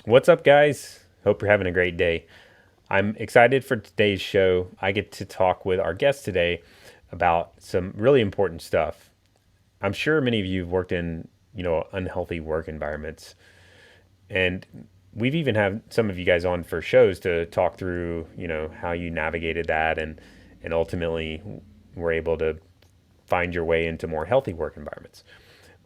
What's up, guys? Hope you're having a great day. I'm excited for today's show. I get to talk with our guest today about some really important stuff. I'm sure many of you have worked in, unhealthy work environments, and we've even had some of you guys on for shows to talk through, how you navigated that and ultimately were able to find your way into more healthy work environments.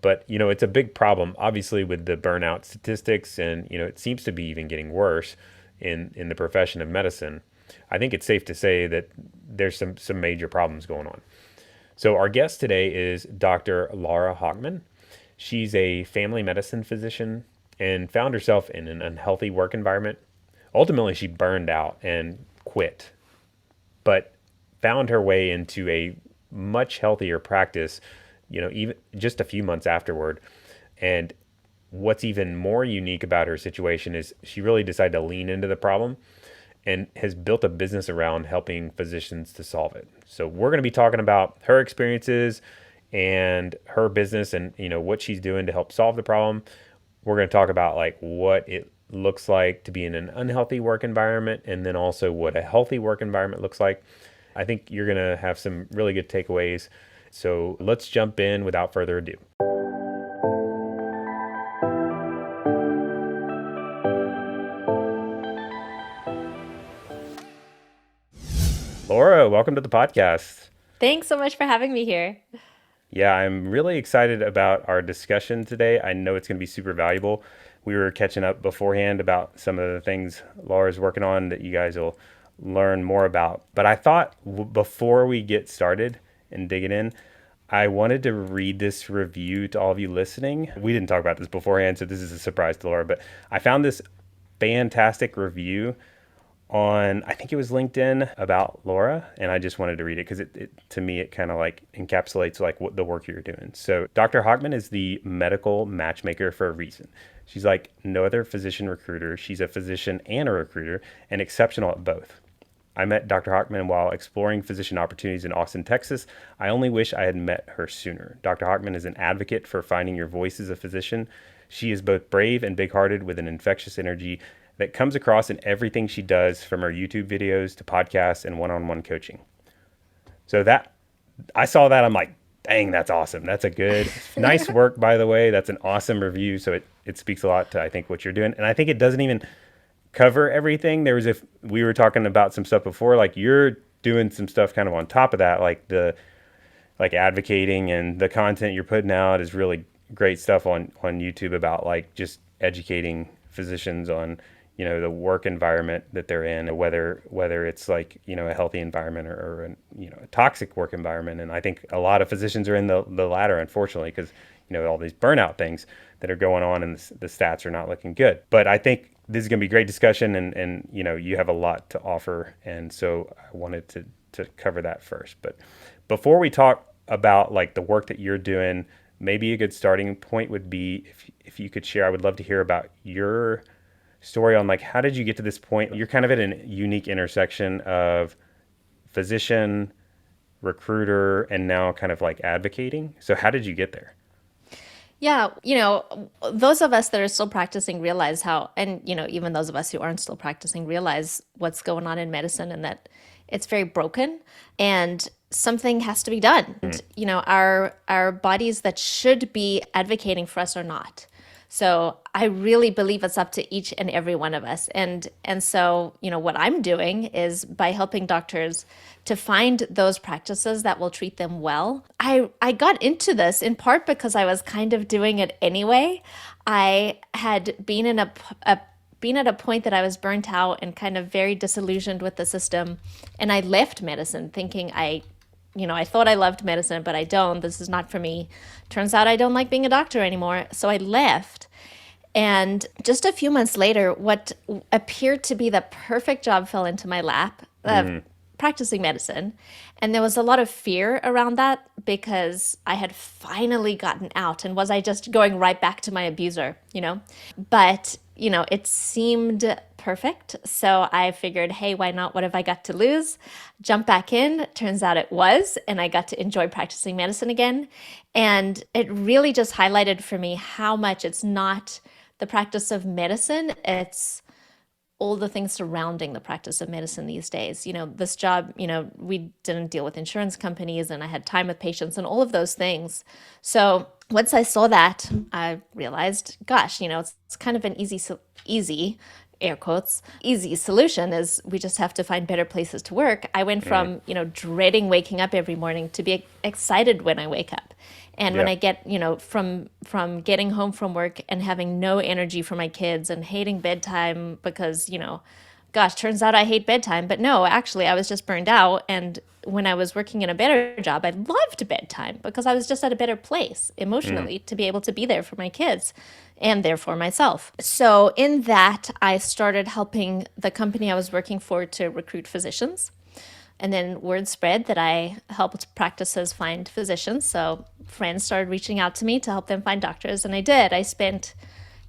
But it's a big problem, obviously, with the burnout statistics, and it seems to be even getting worse in the profession of medicine. I think it's safe to say that there's some major problems going on. So our guest today is Dr. Lara Hochman. She's a family medicine physician and found herself in an unhealthy work environment. Ultimately, she burned out and quit, but found her way into a much healthier practice, even just a few months afterward. And what's even more unique about her situation is she really decided to lean into the problem and has built a business around helping physicians to solve it. So we're going to be talking about her experiences and her business and what she's doing to help solve the problem. We're going to talk about like what it looks like to be in an unhealthy work environment and then also what a healthy work environment looks like. I think you're going to have some really good takeaways. So let's jump in without further ado. Laura, welcome to the podcast. Thanks so much for having me here. Yeah, I'm really excited about our discussion today. I know it's going to be super valuable. We were catching up beforehand about some of the things Laura's working on that you guys will learn more about. But I thought before we get started and digging in, I wanted to read this review to all of you listening. We didn't talk about this beforehand, so this is a surprise to Laura, but I found this fantastic review on, I think it was LinkedIn, about Laura, and I just wanted to read it because it to me it kind of like encapsulates like what the work you're doing. So Dr. Hochman is the medical matchmaker for a reason. She's like no other physician recruiter. She's a physician and a recruiter and exceptional at both. I met Dr. Hochman while exploring physician opportunities in Austin, Texas. I only wish I had met her sooner. Dr. Hochman is an advocate for finding your voice as a physician. She is both brave and big-hearted with an infectious energy that comes across in everything she does, from her YouTube videos to podcasts and one-on-one coaching. So that I saw that, I'm like, dang, that's awesome. That's a good, nice work, by the way. That's an awesome review. So it speaks a lot to, I think, what you're doing. And I think it doesn't even cover everything. There was, if we were talking about some stuff before, like you're doing some stuff kind of on top of that, like advocating, and the content you're putting out is really great stuff on YouTube about like just educating physicians on the work environment that they're in, whether it's like a healthy environment or a toxic work environment. And I think a lot of physicians are in the latter, unfortunately, because all these burnout things that are going on, and the stats are not looking good. But I think this is going to be a great discussion, and you have a lot to offer, and so I wanted to cover that first. But before we talk about like the work that you're doing, maybe a good starting point would be if you could share. I would love to hear about your story on like how did you get to this point. You're kind of at a unique intersection of physician, recruiter, and now kind of like advocating. So how did you get there? Yeah, those of us that are still practicing realize how, and even those of us who aren't still practicing realize what's going on in medicine and that it's very broken and something has to be done. Mm. And, our bodies that should be advocating for us are not. So I really believe it's up to each and every one of us. And so, what I'm doing is by helping doctors to find those practices that will treat them well. I got into this in part because I was kind of doing it anyway. I had been in been at a point that I was burnt out and kind of very disillusioned with the system. And I left medicine thinking I thought I loved medicine, but I don't. This is not for me. Turns out I don't like being a doctor anymore. So I left. And just a few months later, what appeared to be the perfect job fell into my lap of Mm. practicing medicine. And there was a lot of fear around that because I had finally gotten out. And was I just going right back to my abuser? But, it seemed perfect. So I figured, hey, why not? What have I got to lose? Jump back in. Turns out it was. And I got to enjoy practicing medicine again. And it really just highlighted for me how much it's not the practice of medicine, it's all the things surrounding the practice of medicine these days. This job, we didn't deal with insurance companies and I had time with patients and all of those things. So once I saw that, I realized, gosh, it's kind of an easy, air quotes, easy solution is we just have to find better places to work. I went Mm. from, dreading waking up every morning to be excited when I wake up. And when Yeah. I get, from getting home from work and having no energy for my kids and hating bedtime because, gosh, turns out I hate bedtime. But no, actually, I was just burned out. And when I was working in a better job, I loved bedtime because I was just at a better place Mm. emotionally to be able to be there for my kids and therefore myself. So, in that, I started helping the company I was working for to recruit physicians. And then word spread that I helped practices find physicians. So friends started reaching out to me to help them find doctors. And I did. I spent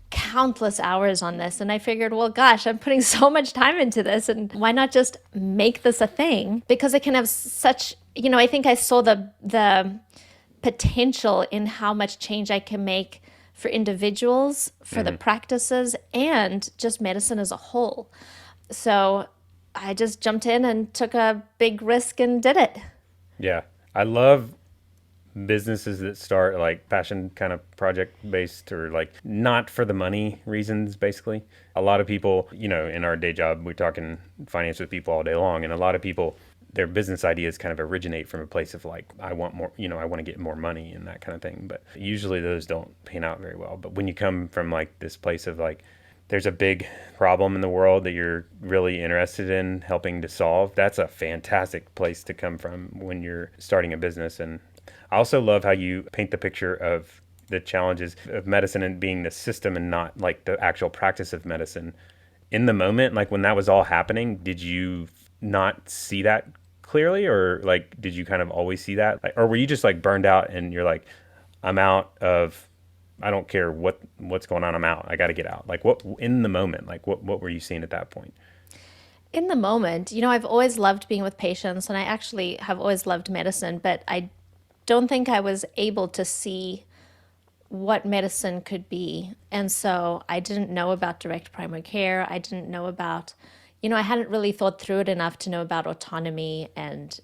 countless hours on this. And I figured, well, gosh, I'm putting so much time into this. And why not just make this a thing? Because it can have such, I think I saw the potential in how much change I can make for individuals, for the Hmm. practices, and just medicine as a whole. So I just jumped in and took a big risk and did it. Yeah. I love businesses that start like passion kind of project based or like not for the money reasons, basically. A lot of people, in our day job, we're talking finance with people all day long. And a lot of people, their business ideas kind of originate from a place of like, I want more, I want to get more money and that kind of thing. But usually those don't pan out very well. But when you come from like this place of like, there's a big problem in the world that you're really interested in helping to solve, that's a fantastic place to come from when you're starting a business. And I also love how you paint the picture of the challenges of medicine and being the system and not like the actual practice of medicine. In the moment, like when that was all happening, did you not see that clearly, or like did you kind of always see that? Like, or were you just like burned out and you're like, I'm out of, I don't care what's going on, I'm out. I got to get out. Like what in the moment, like what were you seeing at that point? In the moment, I've always loved being with patients and I actually have always loved medicine, but I don't think I was able to see what medicine could be. And so I didn't know about direct primary care. I didn't know about, I hadn't really thought through it enough to know about autonomy and,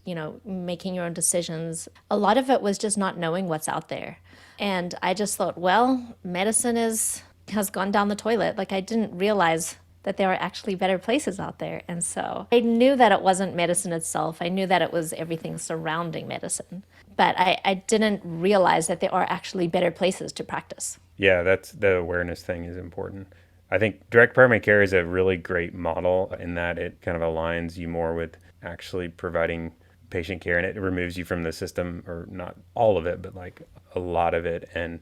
making your own decisions. A lot of it was just not knowing what's out there. And I just thought, well, medicine has gone down the toilet. Like I didn't realize that there are actually better places out there. And so I knew that it wasn't medicine itself. I knew that it was everything surrounding medicine. But I didn't realize that there are actually better places to practice. Yeah, that's the awareness thing is important. I think direct primary care is a really great model in that it kind of aligns you more with actually providing patient care and it removes you from the system, or not all of it, but like a lot of it. And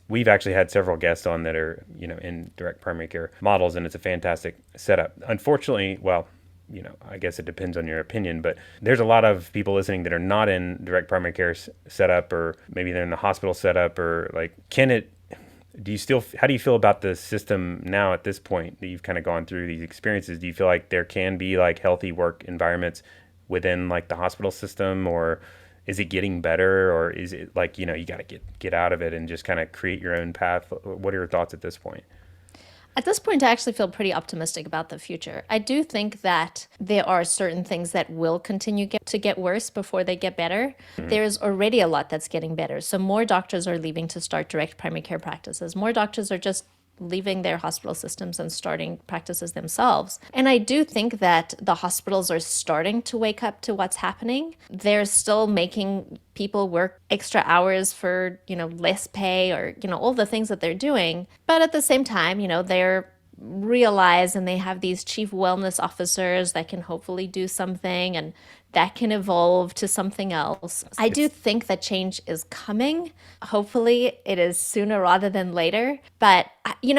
we've actually had several guests on that are, in direct primary care models, and it's a fantastic setup. Unfortunately, well, I guess it depends on your opinion, but there's a lot of people listening that are not in direct primary care setup, or maybe they're in the hospital setup, or like, how do you feel about the system now at this point that you've kind of gone through these experiences? Do you feel like there can be like healthy work environments within like the hospital system, or is it getting better, or is it like, you got to get out of it and just kind of create your own path? What are your thoughts at this point? At this point, I actually feel pretty optimistic about the future. I do think that there are certain things that will continue to get worse before they get better. Mm-hmm. There's already a lot that's getting better. So, more doctors are leaving to start direct primary care practices. More doctors are just leaving their hospital systems and starting practices themselves. And I do think that the hospitals are starting to wake up to what's happening. They're still making people work extra hours for, less pay or, all the things that they're doing. But at the same time, they're realize and they have these chief wellness officers that can hopefully do something and that can evolve to something else. I do It's think that change is coming. Hopefully, it is sooner rather than later. But,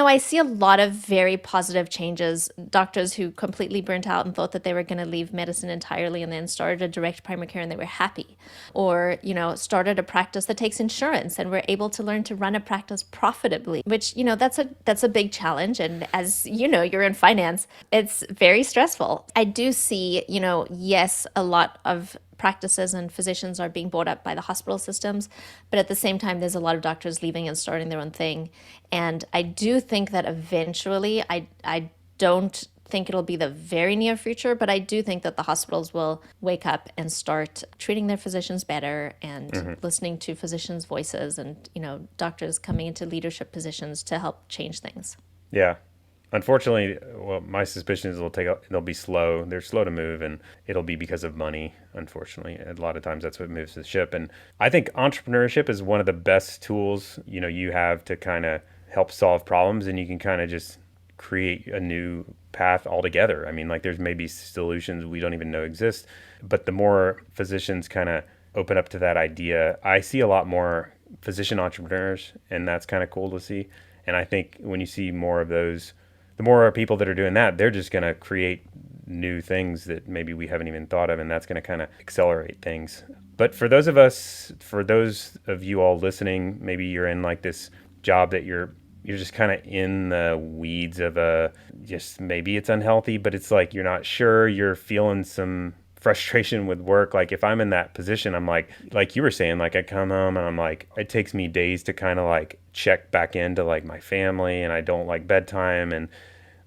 I see a lot of very positive changes. Doctors who completely burnt out and thought that they were going to leave medicine entirely and then started a direct primary care and they were happy. Or, started a practice that takes insurance and were able to learn to run a practice profitably, which, that's a big challenge. And as you're in finance, it's very stressful. I do see, yes, a lot of practices and physicians are being bought up by the hospital systems, but at the same time there's a lot of doctors leaving and starting their own thing. And I do think that eventually, I don't think it'll be the very near future, but I do think that the hospitals will wake up and start treating their physicians better and listening to physicians' voices, and doctors coming into leadership positions to help change things. Yeah. Unfortunately, well, my suspicion is they'll be slow. They're slow to move, and it'll be because of money. Unfortunately, a lot of times that's what moves the ship. And I think entrepreneurship is one of the best tools you have to kind of help solve problems, and you can kind of just create a new path altogether. I mean, like there's maybe solutions we don't even know exist, but the more physicians kind of open up to that idea, I see a lot more physician entrepreneurs, and that's kind of cool to see. And I think when you see more of those, the more people that are doing that, they're just going to create new things that maybe we haven't even thought of, and that's going to kind of accelerate things. But for those of you all listening, maybe you're in like this job that you're just kind of in the weeds of just maybe it's unhealthy, but it's like you're not sure, you're feeling some frustration with work. Like if I'm in that position, I'm like you were saying, like I come home and I'm like, it takes me days to kind of like check back into like my family, and I don't like bedtime. And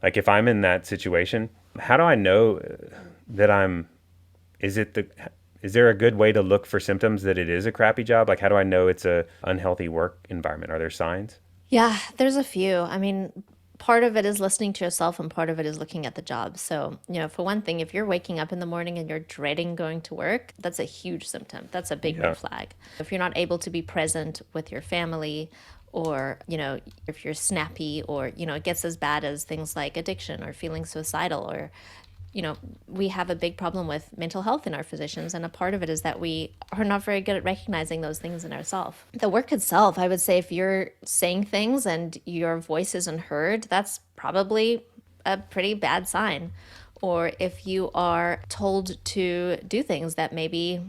like if I'm in that situation, how do I know that is it is there a good way to look for symptoms that it is a crappy job? Like how do I know it's a unhealthy work environment? Are there signs? Yeah, there's a few. I mean, part of it is listening to yourself, and part of it is looking at the job. So, for one thing, if you're waking up in the morning and you're dreading going to work, that's a huge symptom. That's a big Yeah. red flag. If you're not able to be present with your family, or, if you're snappy, or, it gets as bad as things like addiction or feeling suicidal, or we have a big problem with mental health in our physicians, and a part of it is that we are not very good at recognizing those things in ourselves. The work itself, I would say, if you're saying things and your voice isn't heard, that's probably a pretty bad sign. Or if you are told to do things that maybe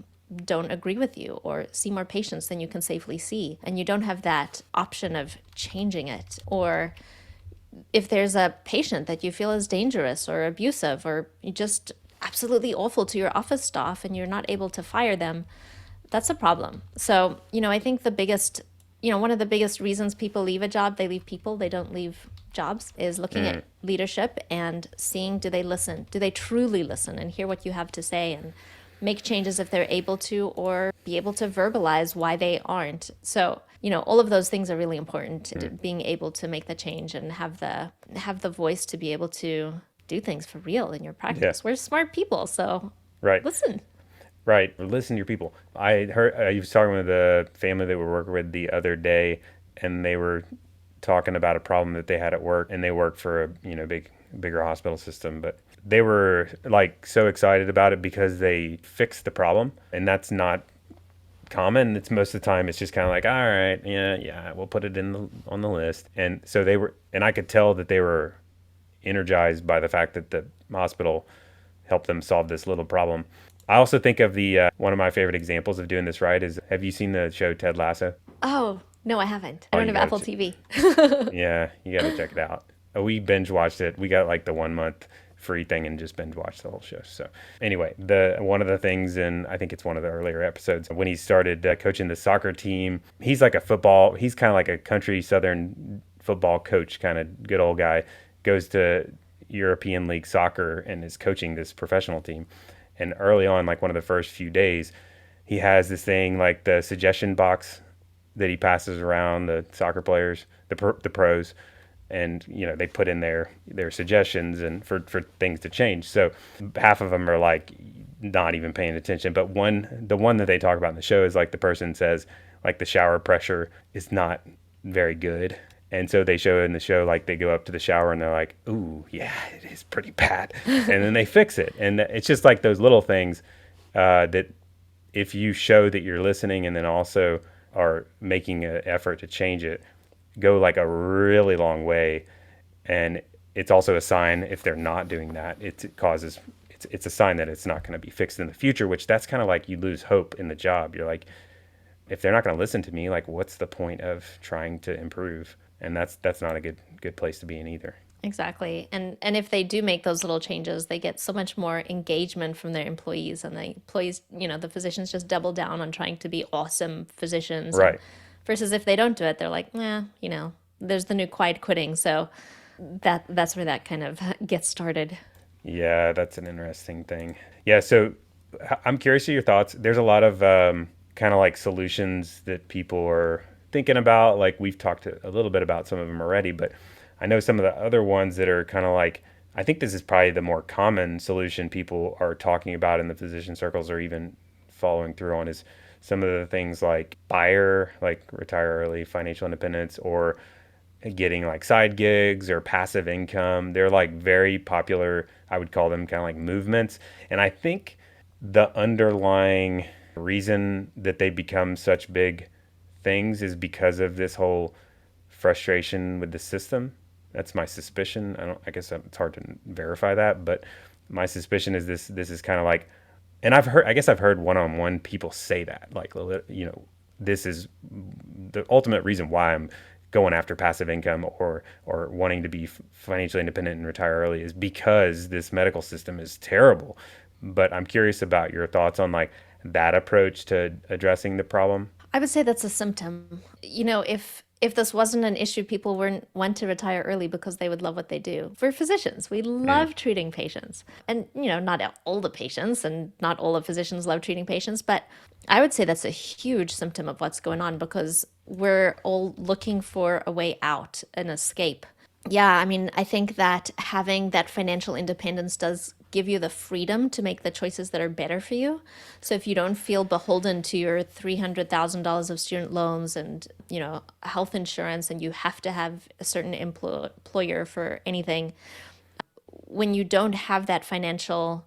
don't agree with you, or see more patients than you can safely see, and you don't have that option of changing it, or if there's a patient that you feel is dangerous or abusive or just absolutely awful to your office staff and you're not able to fire them, that's a problem. So, I think one of the biggest reasons people leave a job, they leave people, they don't leave jobs, is looking at leadership and seeing, do they listen? Do they truly listen and hear what you have to say, and make changes if they're able to, or be able to verbalize why they aren't. So, all of those things are really important to being able to make the change and have the voice to be able to do things for real in your Yeah. practice. We're smart people, so Right. listen. Right. Listen to your people. I heard you was talking with the family that we were working with the other day, and they were talking about a problem that they had at work, and they work for a bigger hospital system, but they were like so excited about it because they fixed the problem, and that's not common. It's most of the time it's just kind of like, all right, yeah, we'll put it on the list. And so and I could tell that they were energized by the fact that the hospital helped them solve this little problem. I also think of the one of my favorite examples of doing this right is, have you seen the show Ted Lasso? Oh, no, I haven't. I Oh, don't you have got Apple to. TV. Yeah, you got to check it out. We binge watched it. We got like the 1 month free thing and just binge watched the whole show. So anyway, the one of the things, and I think it's one of the earlier episodes, when he started coaching the soccer team, he's like he's kind of like a country southern football coach, kind of good old guy, goes to European League soccer and is coaching this professional team. And early on, like one of the first few days, he has this thing like the suggestion box that he passes around the soccer players, the pros, and they put in their suggestions and for things to change. So half of them are like not even paying attention, but the one that they talk about in the show is like the person says like the shower pressure is not very good. And so they show in the show, like they go up to the shower and they're like, ooh, yeah, it is pretty bad. And then they fix it. And it's just like those little things that if you show that you're listening and then also are making an effort to change it, go like a really long way. And it's also a sign if they're not doing that, it's a sign that it's not going to be fixed in the future, which that's kind of like you lose hope in the job. You're like, if they're not going to listen to me, like what's the point of trying to improve? And that's not a good place to be in either. Exactly. And if they do make those little changes, they get so much more engagement from their employees, and the employees, the physicians just double down on trying to be awesome physicians, and Right. versus if they don't do it, they're like, there's the new quiet quitting. So that's where that kind of gets started. Yeah, that's an interesting thing. Yeah, so I'm curious of your thoughts. There's a lot of kind of like solutions that people are thinking about. Like we've talked a little bit about some of them already, but I know some of the other ones that are kind of like, I think this is probably the more common solution people are talking about in the physician circles or even following through on is some of the things like FIRE, like retire early, financial independence, or getting like side gigs or passive income. They're like very popular. I would call them kind of like movements. And I think the underlying reason that they become such big things is because of this whole frustration with the system. That's my suspicion. I guess it's hard to verify that, but my suspicion is this is kind of like, and I guess I've heard one-on-one people say that, like, this is the ultimate reason why I'm going after passive income or wanting to be financially independent and retire early is because this medical system is terrible. But I'm curious about your thoughts on like that approach to addressing the problem. I would say that's a symptom. If this wasn't an issue, people wouldn't want to retire early because they would love what they do. We're physicians. We Mm, love treating patients. And, not all the patients and not all the physicians love treating patients, but I would say that's a huge symptom of what's going on because we're all looking for a way out, an escape. Yeah, I mean, I think that having that financial independence does give you the freedom to make the choices that are better for you. So if you don't feel beholden to your $300,000 of student loans and, health insurance, and you have to have a certain employer for anything, when you don't have that financial,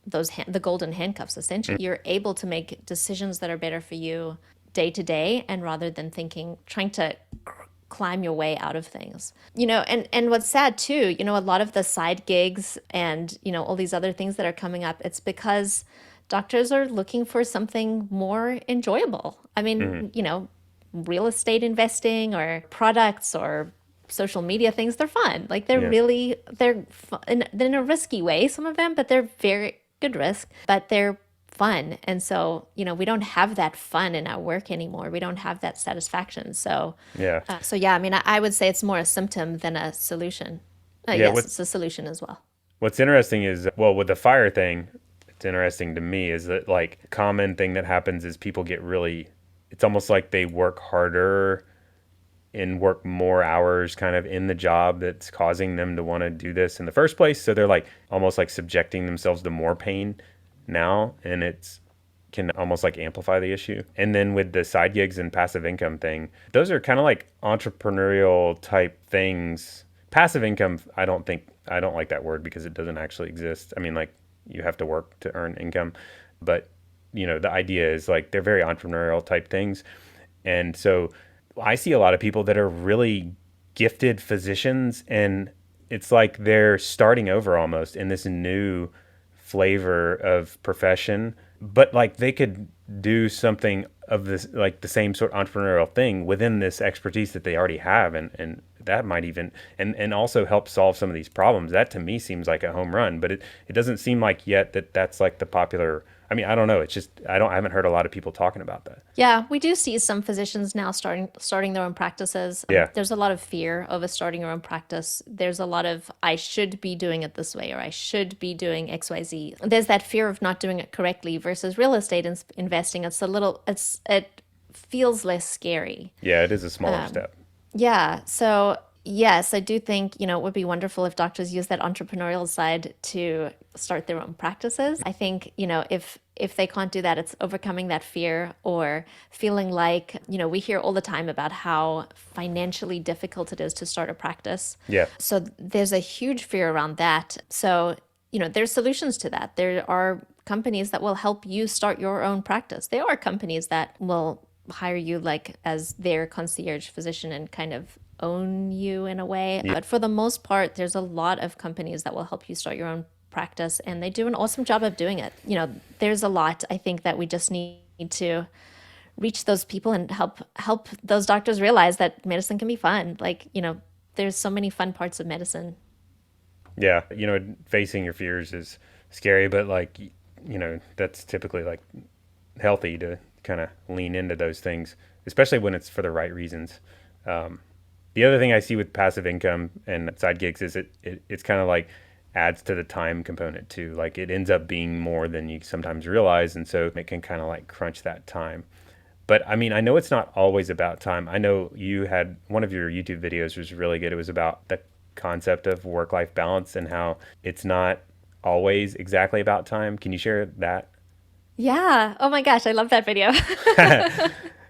the golden handcuffs, mm, essentially, you're able to make decisions that are better for you day to day, and rather than trying to climb your way out of things. And what's sad too, a lot of the side gigs and, all these other things that are coming up, it's because doctors are looking for something more enjoyable. I mm, mean, real estate investing or products or social media things, they're fun. Like yeah. they're fun, in a risky way, some of them, but they're very good risk, but they're fun. And so, we don't have that fun in our work anymore. We don't have that satisfaction. Yeah. So yeah, I mean, I would say it's more a symptom than a solution. Yeah. Yes, it's a solution as well. What's interesting is, well, with the fire thing, it's interesting to me is that like common thing that happens is people get really, it's almost like they work harder and work more hours kind of in the job that's causing them to want to do this in the first place. So they're like almost like subjecting themselves to more pain now, and it's can almost like amplify the issue. And then with the side gigs and passive income thing, those are kind of like entrepreneurial type things. Passive income, I don't like that word because it doesn't actually exist. I mean, like you have to work to earn income, but the idea is like they're very entrepreneurial type things. And so I see a lot of people that are really gifted physicians, and it's like they're starting over almost in this new flavor of profession, but like they could do something of this, like the same sort of entrepreneurial thing within this expertise that they already have. And that might even, and also help solve some of these problems. That to me seems like a home run, but it doesn't seem like yet that that's like the popular, I mean, I don't know. It's just, I haven't heard a lot of people talking about that. Yeah, we do see some physicians now starting their own practices. Yeah. There's a lot of fear over starting your own practice. There's a lot of I should be doing it this way or I should be doing XYZ. There's that fear of not doing it correctly versus real estate investing. It feels less scary. Yeah. It is a smaller step. Yeah. So, yes, I do think, it would be wonderful if doctors use that entrepreneurial side to start their own practices. I think, if they can't do that, it's overcoming that fear or feeling like, we hear all the time about how financially difficult it is to start a practice. Yeah. So there's a huge fear around that. So, there's solutions to that. There are companies that will help you start your own practice. There are companies that will hire you like as their concierge physician and kind of own you in a way. Yeah. But for the most part, there's a lot of companies that will help you start your own practice and they do an awesome job of doing it. There's a lot I think that we just need to reach those people and help those doctors realize that medicine can be fun. Like, there's so many fun parts of medicine. Yeah, facing your fears is scary, but like, that's typically like healthy to kind of lean into those things, especially when it's for the right reasons. The other thing I see with passive income and side gigs is it's kind of like adds to the time component too. Like it ends up being more than you sometimes realize, and so it can kind of like crunch that time. But I mean, I know it's not always about time. I know you had one of your YouTube videos was really good. It was about the concept of work life balance and how it's not always exactly about time. Can you share that? Yeah. Oh my gosh, I love that video.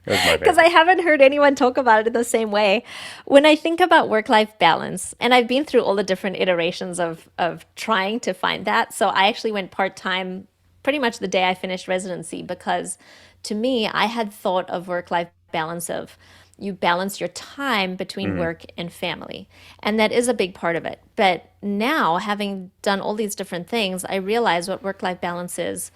It was my Because I favorite. haven't heard anyone talk about it in the same way. When I think about work-life balance, and I've been through all the different iterations of trying to find that. So I actually went part-time pretty much the day I finished residency because to me, I had thought of work-life balance of you balance your time between Mm-hmm. work and family. And that is a big part of it. But now, having done all these different things, I realize what work-life balance is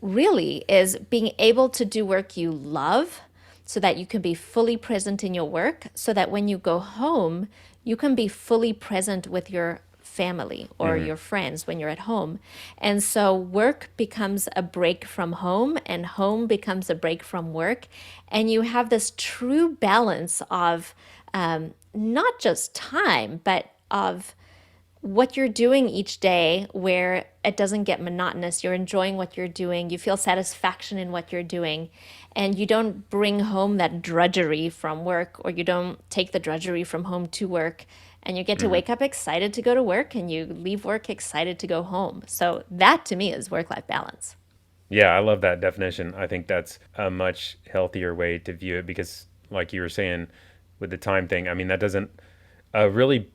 really is being able to do work you love so that you can be fully present in your work, so that when you go home, you can be fully present with your family or Mm-hmm. your friends when you're at home. And so work becomes a break from home, and home becomes a break from work. And you have this true balance of not just time, but of what you're doing each day where it doesn't get monotonous. You're enjoying what you're doing. You feel satisfaction in what you're doing. And you don't bring home that drudgery from work, or you don't take the drudgery from home to work. And you get to Mm-hmm. wake up excited to go to work, and you leave work excited to go home. So that to me is work life balance. Yeah, I love that definition. I think that's a much healthier way to view it because, like you were saying, with the time thing, I mean, that doesn't a really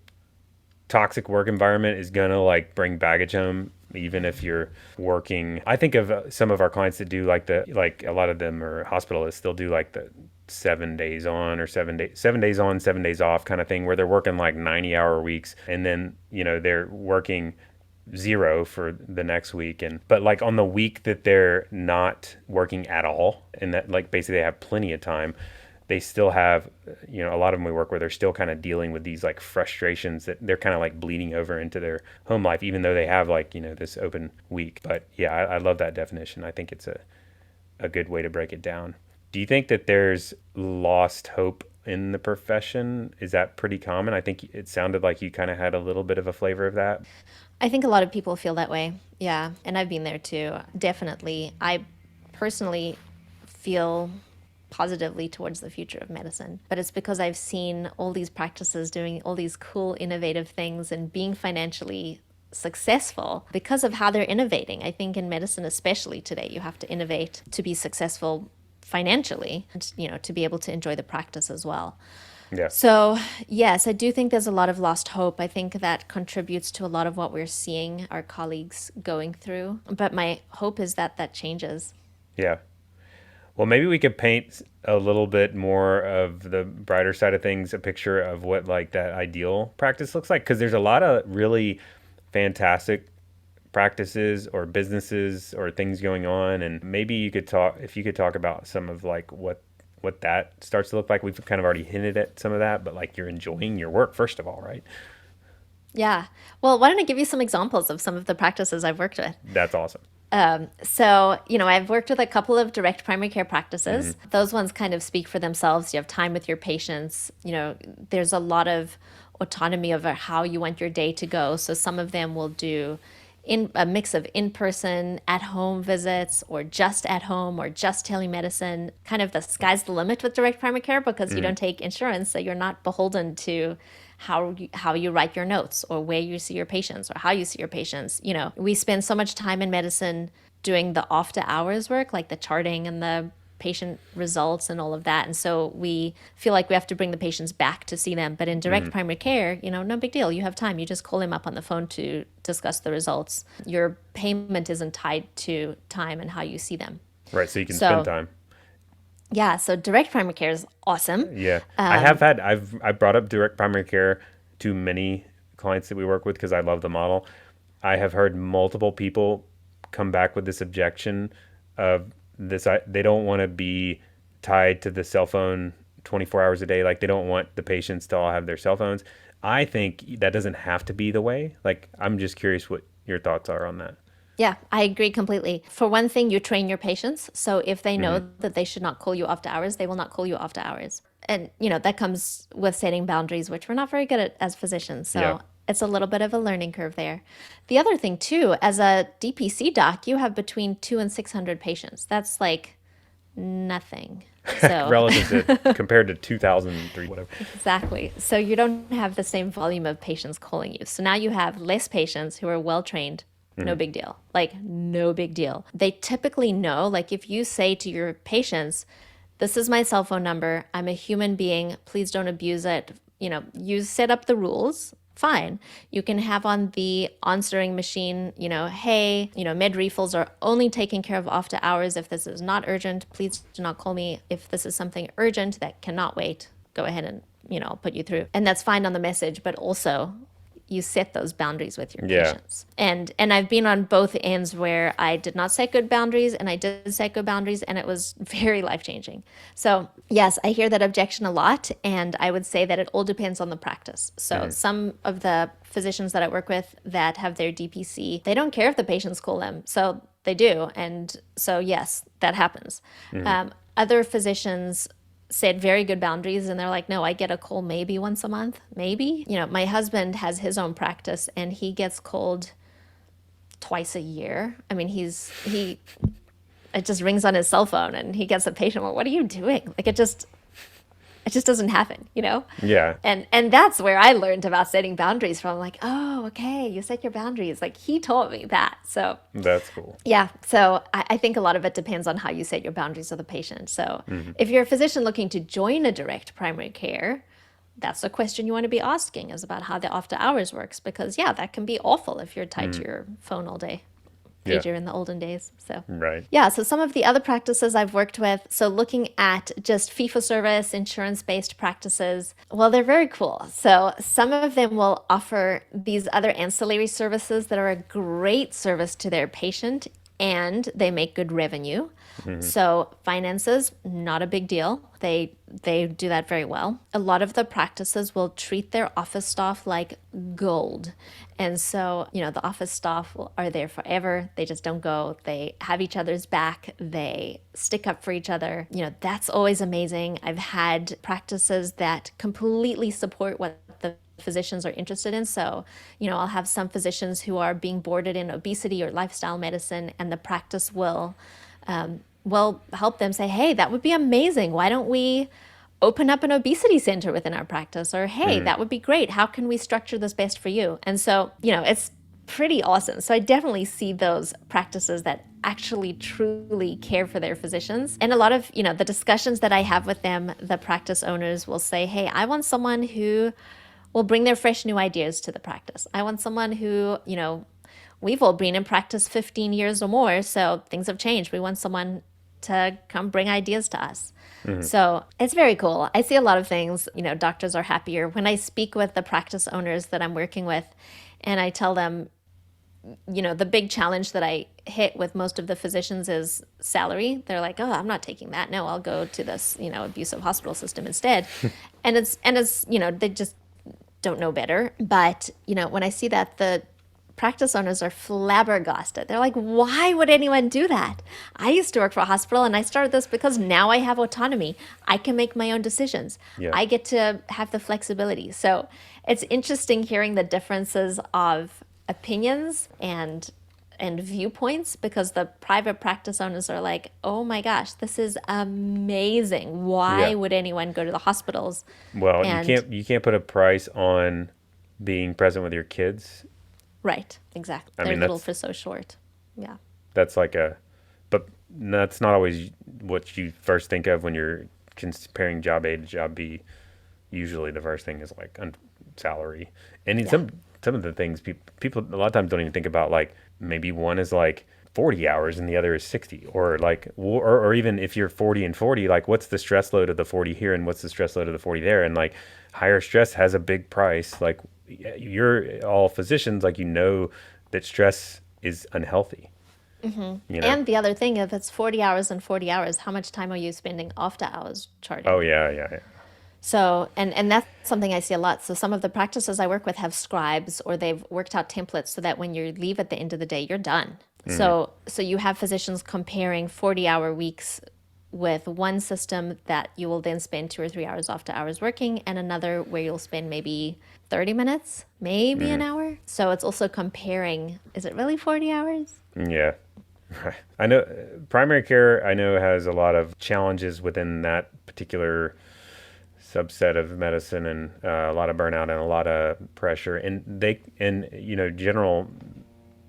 toxic work environment is gonna like bring baggage home even if you're working. I think of some of our clients that do like a lot of them are hospitalists. They'll do like the 7 days on or 7 days on, 7 days off kind of thing where they're working like 90-hour weeks and then they're working zero for the next week. And but like on the week that they're not working at all and that like basically they have plenty of time, they still have a lot of them we work with are still kind of dealing with these like frustrations that they're kind of like bleeding over into their home life even though they have like this open week. But yeah, I love that definition. I think it's a good way to break it down. Do you think that there's lost hope in the profession? Is that pretty common? I think it sounded like you kind of had a little bit of a flavor of that. I think a lot of people feel that way. Yeah. And I've been there too. Definitely. I personally feel positively towards the future of medicine, but it's because I've seen all these practices doing all these cool, innovative things and being financially successful because of how they're innovating. I think in medicine, especially today, you have to innovate to be successful financially and to be able to enjoy the practice as well. Yeah. So, yes, I do think there's a lot of lost hope. I think that contributes to a lot of what we're seeing our colleagues going through. But my hope is that that changes. Yeah. Well, maybe we could paint a little bit more of the brighter side of things, a picture of what like that ideal practice looks like. Because there's a lot of really fantastic practices or businesses or things going on, and maybe you could talk if you could talk about some of like what that starts to look like. We've kind of already hinted at some of that, but like you're enjoying your work first of all, right? Yeah. Well, why don't I give you some examples of some of the practices I've worked with? That's awesome. So, I've worked with a couple of direct primary care Mm-hmm. practices. Those ones kind of speak for themselves. You have time with your patients. There's a lot of autonomy over how you want your day to go. So some of them will do in a mix of in-person, at-home visits, or just at home, or just telemedicine. Kind of the sky's the limit with direct primary care because you Mm-hmm. don't take insurance, so you're not beholden to how you write your notes or where you see your patients or how you see your patients. We spend so much time in medicine doing the after hours work, like the charting and the patient results and all of that. And so we feel like we have to bring the patients back to see them. But in direct Mm-hmm. primary care, no big deal. You have time. You just call them up on the phone to discuss the results. Your payment isn't tied to time and how you see them. Right, so you can spend So, time. yeah, so direct primary care is awesome. Yeah, I've brought up direct primary care to many clients that we work with because I love the model. I have heard multiple people come back with this objection of this. They don't want to be tied to the cell phone 24 hours a day. Like they don't want the patients to all have their cell phones. I think that doesn't have to be the way. Like, I'm just curious what your thoughts are on that. Yeah, I agree completely. For one thing, you train your patients. So if they Hmm. know that they should not call you after hours, they will not call you after hours. And, that comes with setting boundaries, which we're not very good at as physicians. Yeah. So it's a little bit of a learning curve there. The other thing, too, as a DPC doc, you have between 200 and 600 patients. That's like nothing. So Relative to compared to 2003, whatever. exactly. So you don't have the same volume of patients calling you. So now you have less patients who are well trained. No Hmm. big deal. Like, no big deal. They typically know, like, if you say to your patients, this is my cell phone number, I'm a human being, please don't abuse it. You set up the rules, fine. You can have on the answering machine, hey, med refills are only taken care of after hours. If this is not urgent, please do not call me. If this is something urgent that cannot wait, go ahead and, I'll put you through. And that's fine on the message, but also you set those boundaries with your Yeah. patients. And I've been on both ends where I did not set good boundaries and I did set good boundaries, and it was very life-changing. So, yes, I hear that objection a lot, and I would say that it all depends on the practice. So, Hmm. some of the physicians that I work with that have their DPC, they don't care if the patients call them. So, they do. And so, yes, that happens. Hmm. Other physicians set very good boundaries, and they're like, no, I get a call maybe once a month, maybe. My husband has his own practice and he gets called twice a year. I mean, he it just rings on his cell phone and he gets a patient. Well, what are you doing? Like, it just doesn't happen. Yeah. And that's where I learned about setting boundaries from. Like, oh, okay, you set your boundaries. Like, he taught me that. So That's cool. yeah, so I think a lot of it depends on how you set your boundaries with the patient. So Hmm. if you're a physician looking to join a direct primary care, that's a question you want to be asking, is about how the after hours works, because yeah, that can be awful if you're tied to Hmm. your phone all day. Yeah. Pager in the olden days. So Right. yeah, so some of the other practices I've worked with, so looking at just fee for service, insurance based practices, well, they're very cool. So some of them will offer these other ancillary services that are a great service to their patient, and they make good revenue. Hmm. So finances, not a big deal. They do that very well. A lot of the practices will treat their office staff like gold. And so, the office staff are there forever. They just don't go. They have each other's back. They stick up for each other. That's always amazing. I've had practices that completely support what the physicians are interested in. So, I'll have some physicians who are being boarded in obesity or lifestyle medicine, and the practice will help them say, hey, that would be amazing. Why don't we open up an obesity center within our practice? Or, hey, Hmm. that would be great. How can we structure this best for you? And so, it's pretty awesome. So I definitely see those practices that actually truly care for their physicians. And a lot of, the discussions that I have with them, the practice owners will say, hey, I want someone who will bring their fresh new ideas to the practice. I want someone who, we've all been in practice 15 years or more, so things have changed. We want someone to come bring ideas to us. Hmm. So it's very cool. I see a lot of things, doctors are happier. When I speak with the practice owners that I'm working with, and I tell them, the big challenge that I hit with most of the physicians is salary. They're like, oh, I'm not taking that. No, I'll go to this, abusive hospital system instead. And it's, they just don't know better. But, when I see that, the practice owners are flabbergasted. They're like, why would anyone do that? I used to work for a hospital and I started this because now I have autonomy. I can make my own decisions. Yeah. I get to have the flexibility. So it's interesting hearing the differences of opinions and viewpoints, because the private practice owners are like, oh my gosh, this is amazing. Why Yeah. would anyone go to the hospitals? Well, you And can't put a price on being present with your kids. right, exactly. I They're mean, little for so short. Yeah. that's like a, but that's not always what you first think of when you're comparing job A to job B. Usually, the first thing is like salary, and in Yeah. some of the things people a lot of times don't even think about. Like maybe one is like 40 hours and the other is 60, or like or even if you're 40 and 40, like what's the stress load of the 40 here and what's the stress load of the 40 there, and like higher stress has a big price. Like you're all physicians, like that stress is unhealthy. You know? And the other thing, if it's 40 hours and 40 hours, how much time are you spending after hours Oh charting? yeah, yeah, yeah. So, and that's something I see a lot. So some of the practices I work with have scribes or they've worked out templates so that when you leave at the end of the day, you're done. Mm, So you have physicians comparing 40-hour weeks with one system that you will then spend 2 or 3 hours after hours working, and another where you'll spend maybe 30 minutes, maybe an mm, hour. So it's also comparing, is it really 40 hours? yeah. I know primary care, I know, has a lot of challenges within that particular subset of medicine, and a lot of burnout and a lot of pressure. And general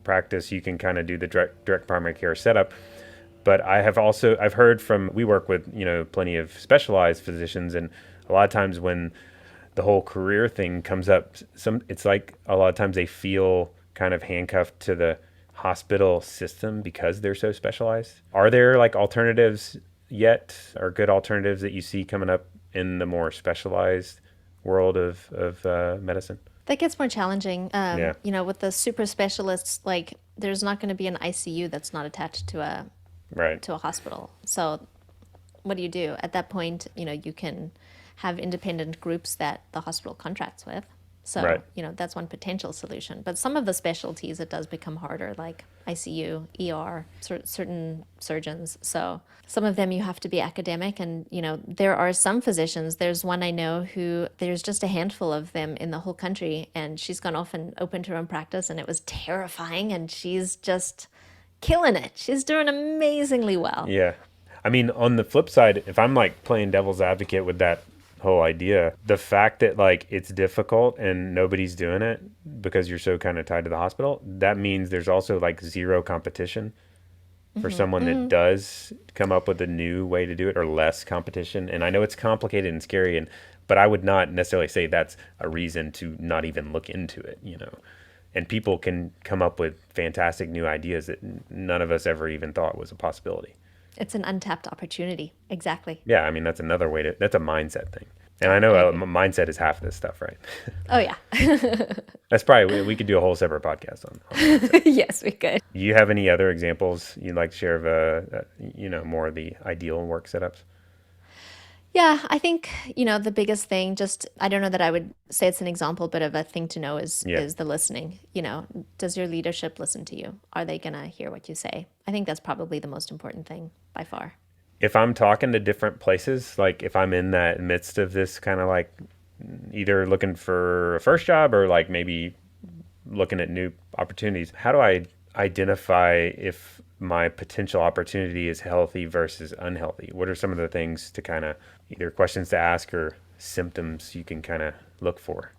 practice, you can kind of do the direct primary care setup. But I've heard from, we work with, plenty of specialized physicians, and a lot of times when the whole career thing comes up, it's like a lot of times they feel kind of handcuffed to the hospital system because they're so specialized. Are there like alternatives yet, or good alternatives that you see coming up in the more specialized world of medicine? That gets more challenging. Yeah, With the super specialists, like there's not going to be an ICU that's not attached right, to a hospital. So what do you do at that point? You can have independent groups that the hospital contracts with. So right. that's one potential solution. But some of the specialties, it does become harder, like ICU, ER, certain surgeons. So some of them you have to be academic, and there are some physicians. There's one I know who there's just a handful of them in the whole country, and she's gone off and opened her own practice, and it was terrifying. And she's just killing it. She's doing amazingly well. Yeah. I mean, on the flip side, if I'm like playing devil's advocate with that whole idea, the fact that like it's difficult and nobody's doing it because you're so kind of tied to the hospital, that means there's also like zero competition for someone that does come up with a new way to do it, or less competition. And I know it's complicated and scary, but I would not necessarily say that's a reason to not even look into it. And people can come up with fantastic new ideas that none of us ever even thought was a possibility. It's an untapped opportunity. Exactly. Yeah, I mean, that's another way that's a mindset thing. And I Yeah, know I agree. mindset is half of this stuff, right? Oh, yeah. That's probably, we could do a whole separate podcast on mindset. Yes, we could. Do you have any other examples you'd like to share of, more of the ideal work setups? Yeah, I think, the biggest thing, just I don't know that I would say it's an example, but of a thing to know is Yeah. is the listening. Does your leadership listen to you? Are they gonna hear what you say? I think that's probably the most important thing by far. If I'm talking to different places, like if I'm in that midst of this kind of like either looking for a first job or like maybe looking at new opportunities, how do I identify if my potential opportunity is healthy versus unhealthy? What are some of the things to kind of, either questions to ask or symptoms you can kind of look for?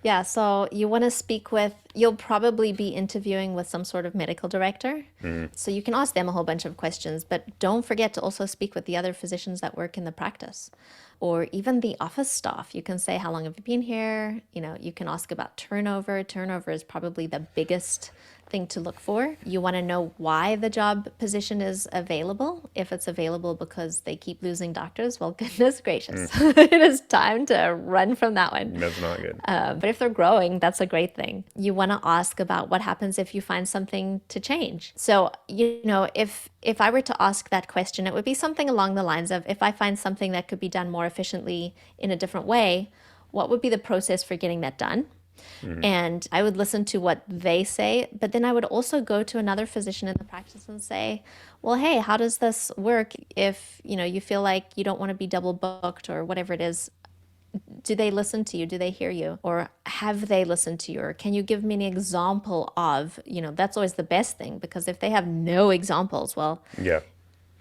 Yeah, so you want to speak with, you'll probably be interviewing with some sort of medical director. Mm, So you can ask them a whole bunch of questions, but don't forget to also speak with the other physicians that work in the practice or even the office staff. You can say, how long have you been here? You can ask about turnover. Turnover is probably the biggest thing to look for. You want to know why the job position is available. If it's available because they keep losing doctors, well, goodness gracious, mm, it is time to run from that one. that's not good. But if they're growing, that's a great thing. You want to ask about what happens if you find something to change. So, if I were to ask that question, it would be something along the lines of, if I find something that could be done more efficiently in a different way, what would be the process for getting that done? Mm, And I would listen to what they say, but then I would also go to another physician in the practice and say, well, hey, how does this work if, you feel like you don't want to be double booked or whatever it is? Do they listen to you? Do they hear you? Or have they listened to you? Or can you give me an example of, that's always the best thing, because if they have no examples, well, yeah.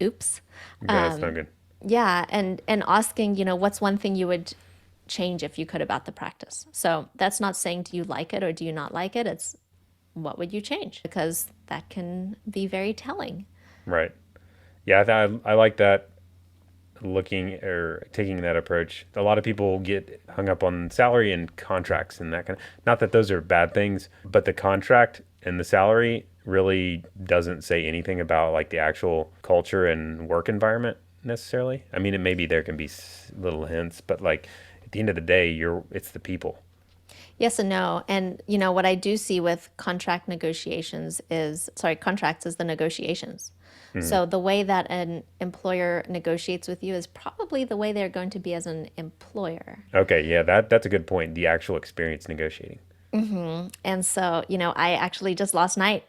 oops. Yeah, that's not good. Yeah, and asking, what's one thing you would change if you could about the practice? So that's not saying do you like it or do you not like it? It's what would you change? Because that can be very telling. Right. Yeah, I like that, looking or taking that approach. A lot of people get hung up on salary and contracts and that kind of, not that those are bad things, but the contract and the salary really doesn't say anything about like the actual culture and work environment necessarily. I mean, it maybe there can be little hints, but like at the end of the day, it's the people. Yes and no. And what I do see with contracts is the negotiations. Hmm. So the way that an employer negotiates with you is probably the way they're going to be as an employer. Okay, yeah, that's a good point. The actual experience negotiating. And so, I actually just last night,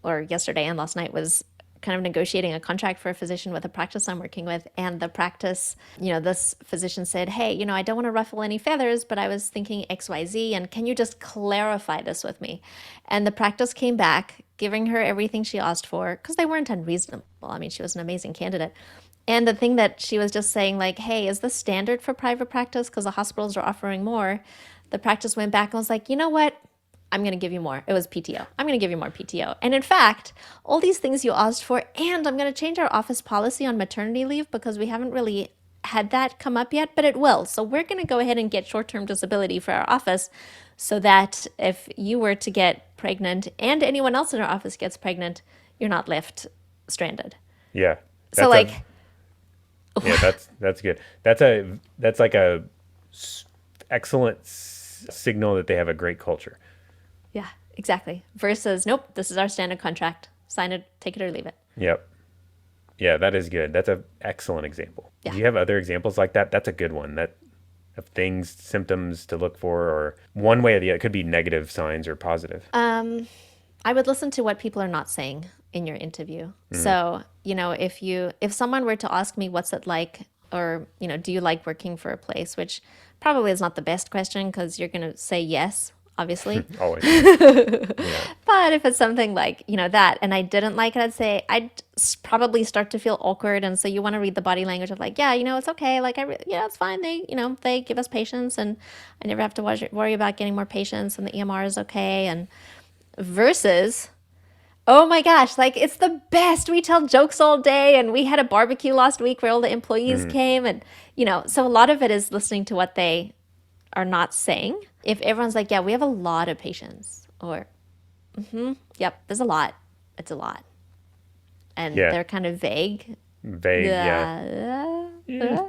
or yesterday and last night, was kind of negotiating a contract for a physician with a practice I'm working with. And the practice, this physician said, hey, I don't want to ruffle any feathers, but I was thinking XYZ. And can you just clarify this with me? And the practice came back, giving her everything she asked for, because they weren't unreasonable. I mean, she was an amazing candidate. And the thing that she was just saying, like, hey, is this standard for private practice? Because the hospitals are offering more. The practice went back and was like, you know what? I'm going to give you more. It was PTO. I'm going to give you more PTO. And in fact, all these things you asked for, and I'm going to change our office policy on maternity leave because we haven't really had that come up yet, but it will. So we're going to go ahead and get short term disability for our office so that if you were to get pregnant and anyone else in our office gets pregnant, you're not left stranded. Yeah, So, that's a like, yeah, that's good. That's like a excellent signal that they have a great culture. yeah, exactly. Versus, nope, this is our standard contract. Sign it, take it or leave it. Yep. Yeah, that is good. That's an excellent example. Yeah. Do you have other examples like that? That's a good one. That of things, symptoms to look for, or one way or the other. It could be negative signs or positive. I would listen to what people are not saying in your interview. Mm, So, if someone were to ask me what's it like, or, do you like working for a place, which probably is not the best question because you're going to say yes, obviously. always. Yeah. But if it's something like, that, and I didn't like it, I'd say probably start to feel awkward. And so you want to read the body language of like, yeah, it's okay. Like, yeah, it's fine. They give us patients and I never have to worry about getting more patients and the EMR is okay. And versus, oh my gosh, like it's the best. We tell jokes all day and we had a barbecue last week where all the employees Mm, came and so a lot of it is listening to what they are not saying. If everyone's like, yeah, we have a lot of patients or yep, there's a lot. It's a lot. And yeah. they're kind of vague. Vague. Yeah. Yeah.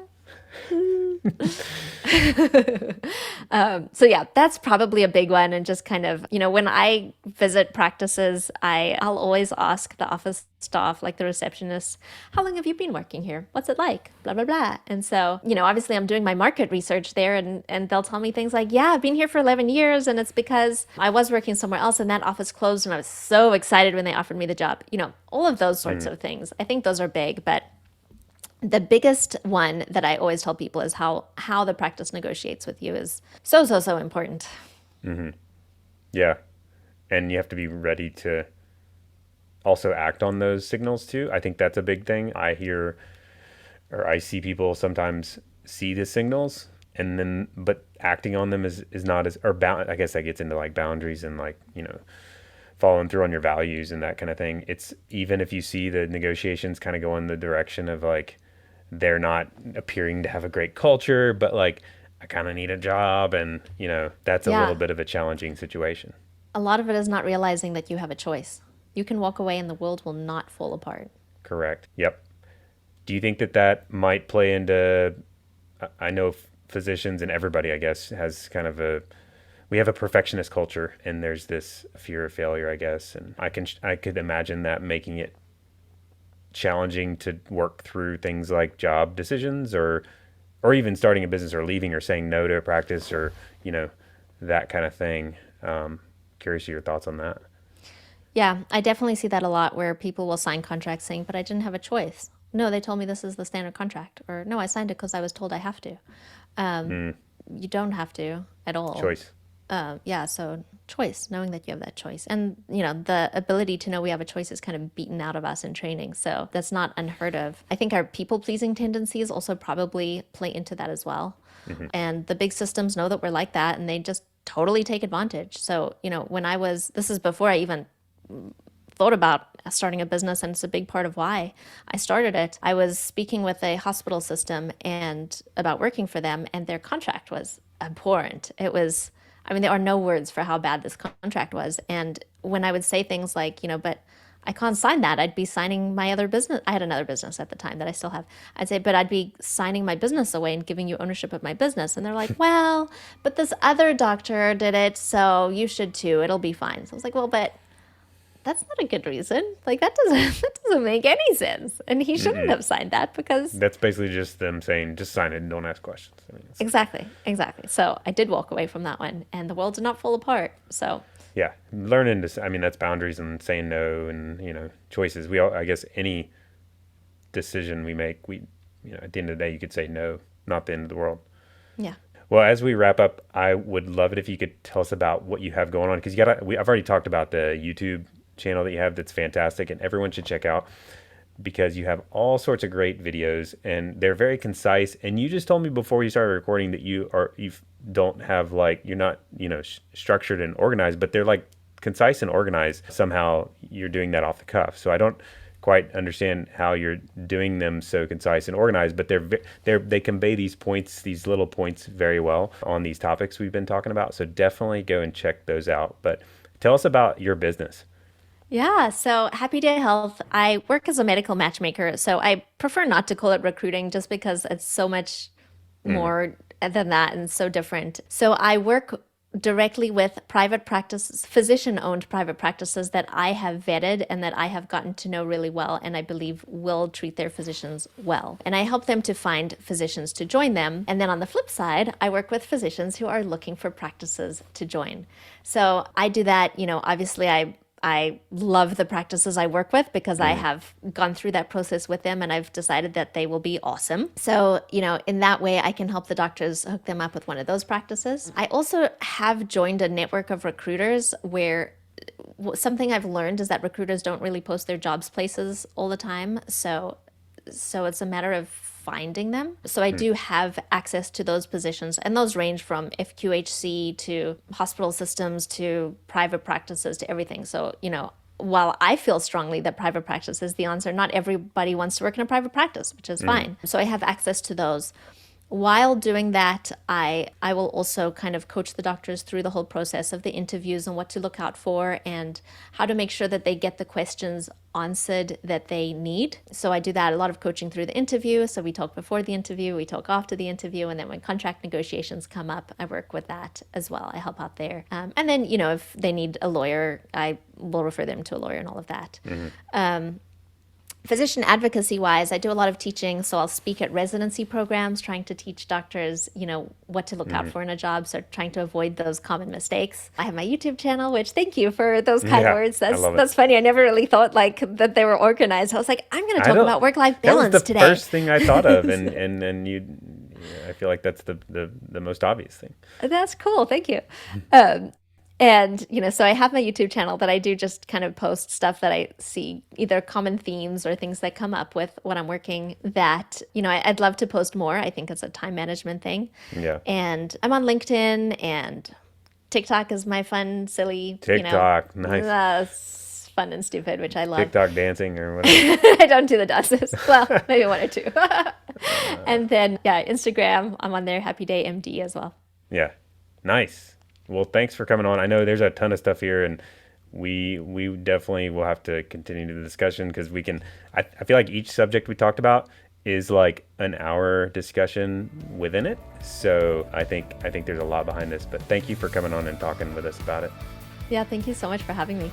Yeah. So yeah, that's probably a big one. And just kind of, when I visit practices, I'll always ask the office staff, like the receptionist, how long have you been working here? What's it like? Blah, blah, blah. And so, obviously I'm doing my market research there and they'll tell me things like, yeah, I've been here for 11 years and it's because I was working somewhere else and that office closed and I was so excited when they offered me the job. All of those sorts Mm, of things. I think those are big, but the biggest one that I always tell people is how the practice negotiates with you is so so so important. hmm. Yeah. And you have to be ready to also act on those signals too. I think that's a big thing. I hear or I see people sometimes see the signals and then but acting on them is not as or bound. I guess that gets into like boundaries and like following through on your values and that kind of thing. It's even if you see the negotiations kind of go in the direction of like they're not appearing to have a great culture, but like I kind of need a job, and that's a little Yeah, bit of a challenging situation. a lot of it is not realizing that you have a choice. You can walk away and the world will not fall apart. Correct. Yep. Do you think that that might play into? I know physicians and everybody, I guess, has kind of a we have a perfectionist culture, and there's this fear of failure, I guess, and I could imagine that making it challenging to work through things like job decisions or even starting a business or leaving or saying no to a practice or you know that kind of thing. Curious of your thoughts on that. Yeah, I definitely see that a lot where people will sign contracts saying, but I didn't have a choice. No, they told me this is the standard contract. Or no, I signed it because I was told I have to. Mm, You don't have to at all. choice. Yeah, so choice, knowing that you have that choice. And, the ability to know we have a choice is kind of beaten out of us in training. So that's not unheard of. I think our people pleasing tendencies also probably play into that as well. Hmm. And the big systems know that we're like that and they just totally take advantage. So, this is before I even thought about starting a business, and it's a big part of why I started it. I was speaking with a hospital system and about working for them, and their contract was abhorrent. It was, I mean, there are no words for how bad this contract was. And when I would say things like, but I can't sign that. I'd be signing my other business. I had another business at the time that I still have. I'd say, but I'd be signing my business away and giving you ownership of my business. And they're like, well, but this other doctor did it, so you should too. It'll be fine. So I was like, well, but that's not a good reason. Like that doesn't that doesn't make any sense. And he shouldn't have signed that because That's basically just them saying, just sign it and don't ask questions. I mean, exactly. So I did walk away from that one, and the world did not fall apart. So yeah, learning to, I mean, that's boundaries and saying no and, choices. We all, I guess any decision we make, at the end of the day, you could say no, not the end of the world. yeah. Well, as we wrap up, I would love it if you could tell us about what you have going on, because I've already talked about the YouTube channel that you have that's fantastic and everyone should check out, because you have all sorts of great videos and they're very concise. And you just told me before you started recording that you don't have like, you're not, structured and organized, but they're like concise and organized. Somehow you're doing that off the cuff. So I don't quite understand how you're doing them so concise and organized, but they convey these points, these little points very well on these topics we've been talking about. So definitely go and check those out. But tell us about your business. Yeah, so Happy Day Health, I work as a medical matchmaker, so I prefer not to call it recruiting just because it's so much more than that and so different. So I work directly with private practices, physician-owned private practices that I have vetted and that I have gotten to know really well and I believe will treat their physicians well. And I help them to find physicians to join them. And then on the flip side, I work with physicians who are looking for practices to join. So I do that, obviously I love the practices I work with because I have gone through that process with them and I've decided that they will be awesome. So, in that way, I can help the doctors hook them up with one of those practices. I also have joined a network of recruiters where something I've learned is that recruiters don't really post their jobs places all the time. So it's a matter of finding them. So I do have access to those positions, and those range from FQHC to hospital systems to private practices to everything. So, while I feel strongly that private practice is the answer, not everybody wants to work in a private practice, which is fine. So I have access to those. While doing that, I will also kind of coach the doctors through the whole process of the interviews and what to look out for and how to make sure that they get the questions answered that they need. So I do that, a lot of coaching through the interview. So we talk before the interview, we talk after the interview, and then when contract negotiations come up, I work with that as well. I help out there. And then, if they need a lawyer, I will refer them to a lawyer and all of that. Physician advocacy wise, I do a lot of teaching. So I'll speak at residency programs, trying to teach doctors, what to look out for in a job. So trying to avoid those common mistakes. I have my YouTube channel, which thank you for those kind Yeah, words. I love it. That's funny. I never really thought like that they were organized. I was like, I'm going to I talk don't, about work-life that was balance the today. first thing I thought of. And I feel like that's the most obvious thing. That's cool. Thank you. And, so I have my YouTube channel that I do just kind of post stuff that I see, either common themes or things that come up with when I'm working that, I'd love to post more. I think it's a time management thing. Yeah. And I'm on LinkedIn, and TikTok is my fun, silly, TikTok, nice. That's fun and stupid, which I love. TikTok dancing or whatever. I don't do the dances. Well, maybe one or two. And then, yeah, Instagram, I'm on there, Happy Day MD as well. Yeah. Nice. Well, thanks for coming on. I know there's a ton of stuff here, and we definitely will have to continue the discussion because I feel like each subject we talked about is like an hour discussion within it. So I think there's a lot behind this, but thank you for coming on and talking with us about it. Yeah, thank you so much for having me.